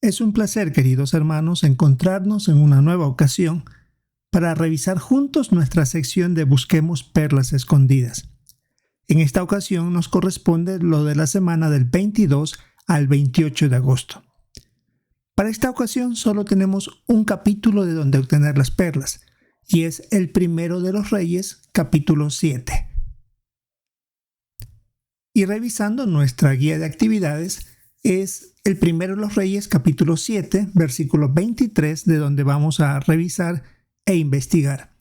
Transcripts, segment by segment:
Es un placer, queridos hermanos, encontrarnos en una nueva ocasión para revisar juntos nuestra sección de Busquemos Perlas Escondidas. En esta ocasión nos corresponde lo de la semana del 22 al 28 de agosto. Para esta ocasión solo tenemos un capítulo de donde obtener las perlas, y es el primero de los Reyes, capítulo 7. Y revisando nuestra guía de actividades, es el primero de los Reyes, capítulo 7, versículo 23, de donde vamos a revisar e investigar.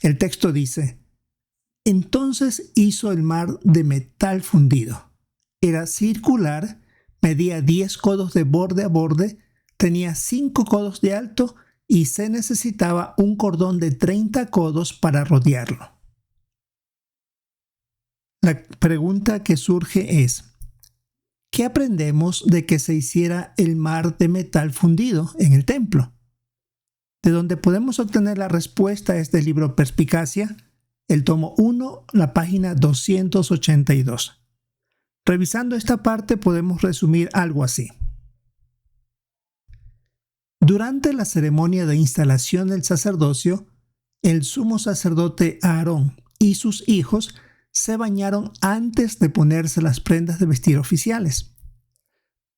El texto dice: Entonces hizo el mar de metal fundido. Era circular, medía 10 codos de borde a borde, tenía 5 codos de alto y se necesitaba un cordón de 30 codos para rodearlo. La pregunta que surge es: ¿qué aprendemos de que se hiciera el mar de metal fundido en el templo? De donde podemos obtener la respuesta es del libro Perspicacia, el tomo 1, la página 282. Revisando esta parte podemos resumir algo así. Durante la ceremonia de instalación del sacerdocio, el sumo sacerdote Aarón y sus hijos se bañaron antes de ponerse las prendas de vestir oficiales.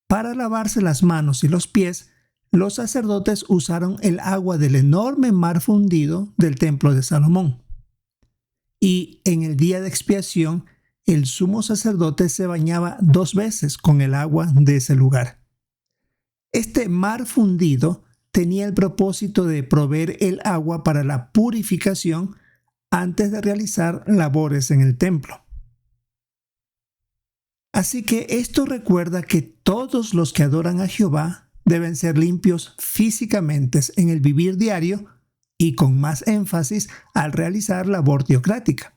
Para lavarse las manos y los pies, los sacerdotes usaron el agua del enorme mar fundido del templo de Salomón. Y en el día de expiación, el sumo sacerdote se bañaba 2 veces con el agua de ese lugar. Este mar fundido tenía el propósito de proveer el agua para la purificación antes de realizar labores en el templo. Así que esto recuerda que todos los que adoran a Jehová deben ser limpios físicamente en el vivir diario y con más énfasis al realizar labor teocrática.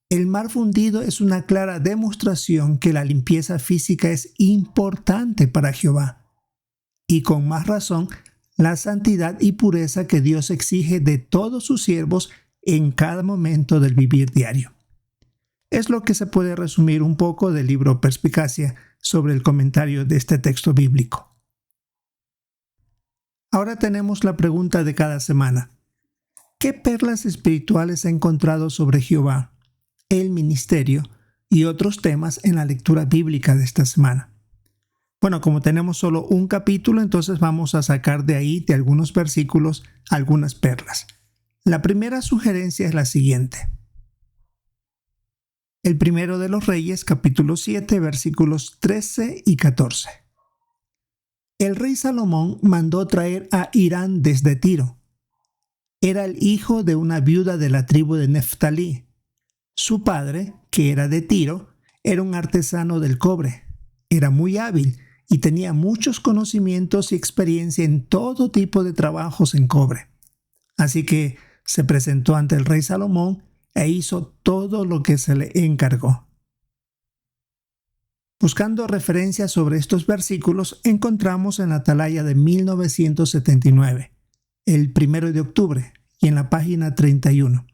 El mar fundido es una clara demostración que la limpieza física es importante para Jehová, y con más razón la santidad y pureza que Dios exige de todos sus siervos en cada momento del vivir diario. Es lo que se puede resumir un poco del libro Perspicacia sobre el comentario de este texto bíblico. Ahora tenemos la pregunta de cada semana. ¿Qué perlas espirituales he encontrado sobre Jehová, el ministerio y otros temas en la lectura bíblica de esta semana? Bueno, como tenemos solo un capítulo, entonces vamos a sacar de ahí, de algunos versículos, algunas perlas. La primera sugerencia es la siguiente. El primero de los Reyes, capítulo 7, versículos 13 y 14. El rey Salomón mandó traer a Hirán desde Tiro. Era el hijo de una viuda de la tribu de Neftalí. Su padre, que era de Tiro, era un artesano del cobre. Era muy hábil y tenía muchos conocimientos y experiencia en todo tipo de trabajos en cobre. Así que se presentó ante el rey Salomón e hizo todo lo que se le encargó. Buscando referencias sobre estos versículos, encontramos en la Atalaya de 1979, el 1 de octubre, y en la página 31.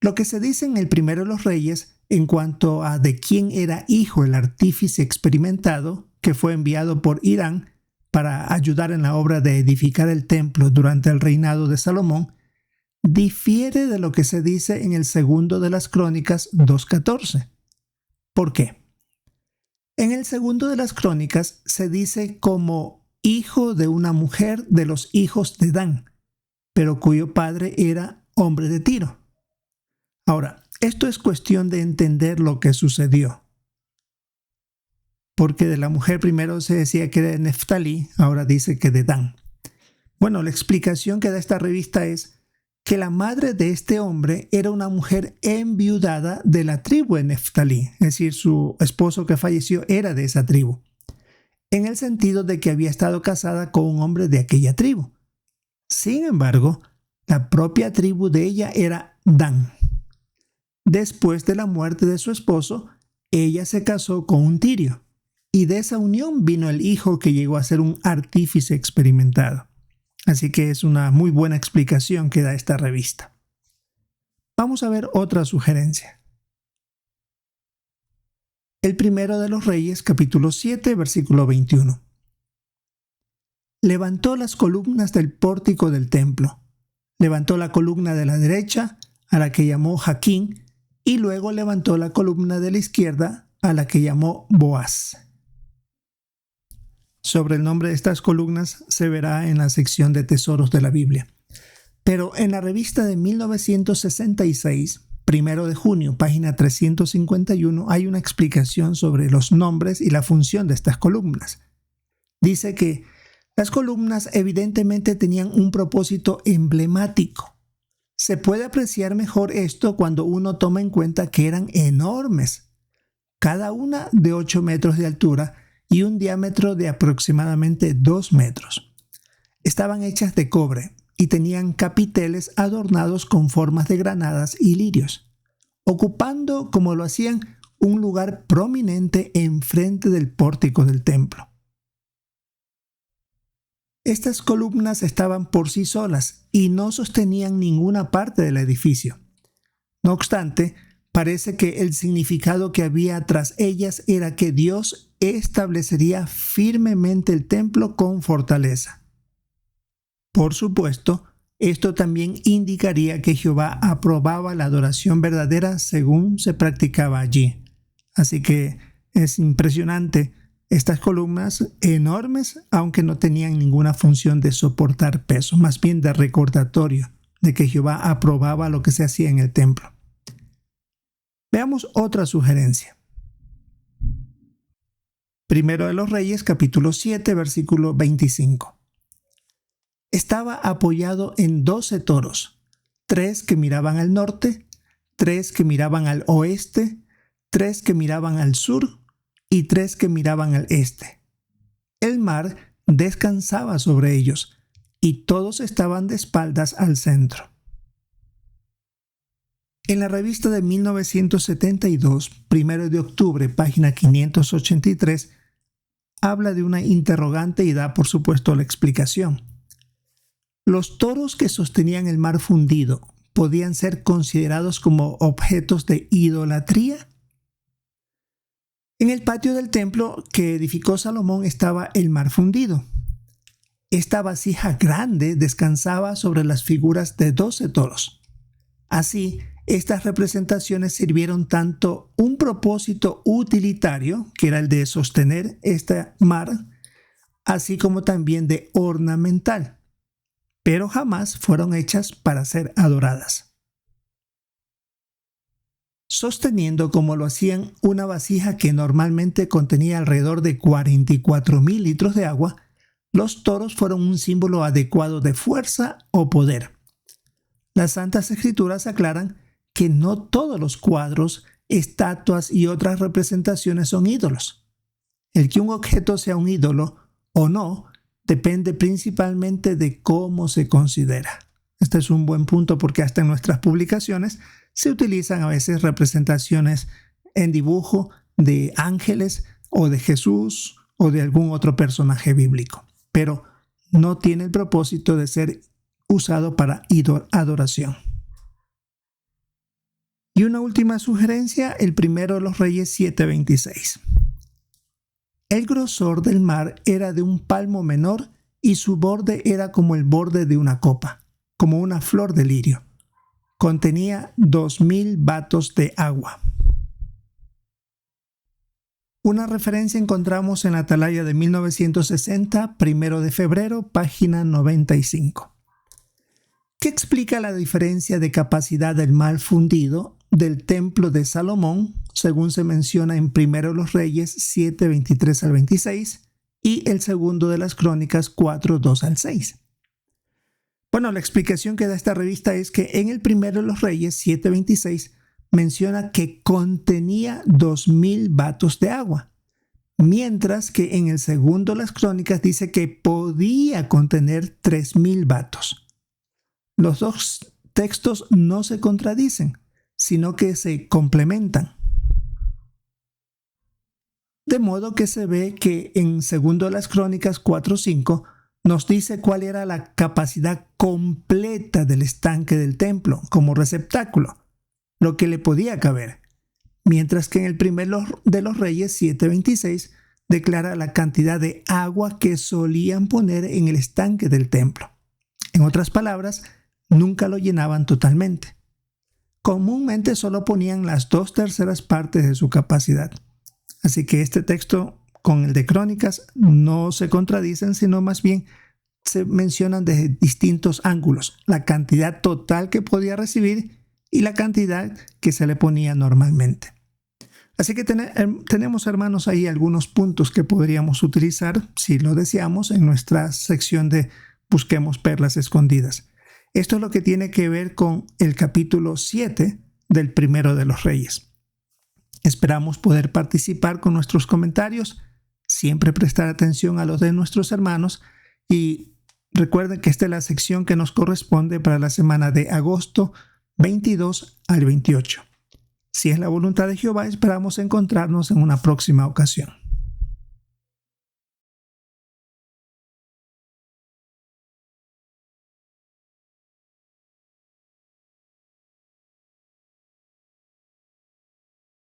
Lo que se dice en el primero de los Reyes en cuanto a de quién era hijo el artífice experimentado que fue enviado por Hirán para ayudar en la obra de edificar el templo durante el reinado de Salomón, difiere de lo que se dice en el segundo de las Crónicas 2:14. ¿Por qué? En el segundo de las Crónicas se dice como hijo de una mujer de los hijos de Dan, pero cuyo padre era hombre de Tiro. Ahora, esto es cuestión de entender lo que sucedió. Porque de la mujer primero se decía que era de Neftalí, ahora dice que de Dan. Bueno, la explicación que da esta revista es que la madre de este hombre era una mujer enviudada de la tribu de Neftalí, es decir, su esposo que falleció era de esa tribu, en el sentido de que había estado casada con un hombre de aquella tribu. Sin embargo, la propia tribu de ella era Dan. Después de la muerte de su esposo, ella se casó con un tirio, y de esa unión vino el hijo que llegó a ser un artífice experimentado. Así que es una muy buena explicación que da esta revista. Vamos a ver otra sugerencia. El primero de los Reyes, capítulo 7, versículo 21. levantó las columnas del pórtico del templo. Levantó la columna de la derecha, a la que llamó Jaquín, y luego levantó la columna de la izquierda, a la que llamó Boaz. Sobre el nombre de estas columnas se verá en la sección de tesoros de la Biblia. Pero en la revista de 1966, 1 de junio, página 351, hay una explicación sobre los nombres y la función de estas columnas. Dice que las columnas evidentemente tenían un propósito emblemático. Se puede apreciar mejor esto cuando uno toma en cuenta que eran enormes, cada una de 8 metros de altura y un diámetro de aproximadamente 2 metros. Estaban hechas de cobre y tenían capiteles adornados con formas de granadas y lirios, ocupando, como lo hacían, un lugar prominente enfrente del pórtico del templo. Estas columnas estaban por sí solas y no sostenían ninguna parte del edificio. No obstante, parece que el significado que había tras ellas era que Dios establecería firmemente el templo con fortaleza. Por supuesto, esto también indicaría que Jehová aprobaba la adoración verdadera según se practicaba allí. Así que es impresionante estas columnas enormes, aunque no tenían ninguna función de soportar peso, más bien de recordatorio de que Jehová aprobaba lo que se hacía en el templo. Veamos otra sugerencia. Primero de los Reyes, capítulo 7, versículo 25. Estaba apoyado en 12 toros, 3 que miraban al norte, 3 que miraban al oeste, 3 que miraban al sur y 3 que miraban al este. El mar descansaba sobre ellos y todos estaban de espaldas al centro. En la revista de 1972, 1 de octubre, página 583, habla de una interrogante y da, por supuesto, la explicación. Los toros que sostenían el mar fundido podían ser considerados como objetos de idolatría. En el patio del templo que edificó Salomón estaba el mar fundido. Esta vasija grande descansaba sobre las figuras de 12 toros. Así, estas representaciones sirvieron tanto un propósito utilitario, que era el de sostener este mar, así como también de ornamental, pero jamás fueron hechas para ser adoradas. Sosteniendo, como lo hacían, una vasija que normalmente contenía alrededor de 44,000 litros de agua, los toros fueron un símbolo adecuado de fuerza o poder. Las Santas Escrituras aclaran que no todos los cuadros, estatuas y otras representaciones son ídolos. El que un objeto sea un ídolo o no depende principalmente de cómo se considera. Este es un buen punto porque hasta en nuestras publicaciones se utilizan a veces representaciones en dibujo de ángeles o de Jesús o de algún otro personaje bíblico, pero no tiene el propósito de ser usado para adoración. Y una última sugerencia, el 1 de los Reyes 7:26. El grosor del mar era de un palmo menor y su borde era como el borde de una copa, como una flor de lirio. Contenía 2,000 batos de agua. Una referencia encontramos en la Atalaya de 1960, 1 de febrero, página 95. ¿Qué explica la diferencia de capacidad del mar fundido del templo de Salomón, según se menciona en 1 de los Reyes 7, 23 al 26 y el segundo de las Crónicas 4, 2 al 6? Bueno, la explicación que da esta revista es que en el 1 de los Reyes 7, 26 menciona que contenía 2,000 batos de agua, mientras que en el segundo de las Crónicas dice que podía contener 3,000 batos. Los dos textos no se contradicen, sino que se complementan. De modo que se ve que en segundo de las Crónicas 4:5 nos dice cuál era la capacidad completa del estanque del templo como receptáculo, lo que le podía caber, mientras que en el 1 de los Reyes 7:26 declara la cantidad de agua que solían poner en el estanque del templo. En otras palabras, nunca lo llenaban totalmente. Comúnmente solo ponían las 2/3 partes de su capacidad. Así que este texto con el de Crónicas no se contradicen, sino más bien se mencionan desde distintos ángulos: la cantidad total que podía recibir y la cantidad que se le ponía normalmente. Así que tenemos, hermanos, ahí algunos puntos que podríamos utilizar, si lo deseamos, en nuestra sección de Busquemos Perlas Escondidas. Esto es lo que tiene que ver con el capítulo 7 del Primero de los Reyes. Esperamos poder participar con nuestros comentarios, siempre prestar atención a los de nuestros hermanos, y recuerden que esta es la sección que nos corresponde para la semana de agosto 22 al 28. Si es la voluntad de Jehová, esperamos encontrarnos en una próxima ocasión.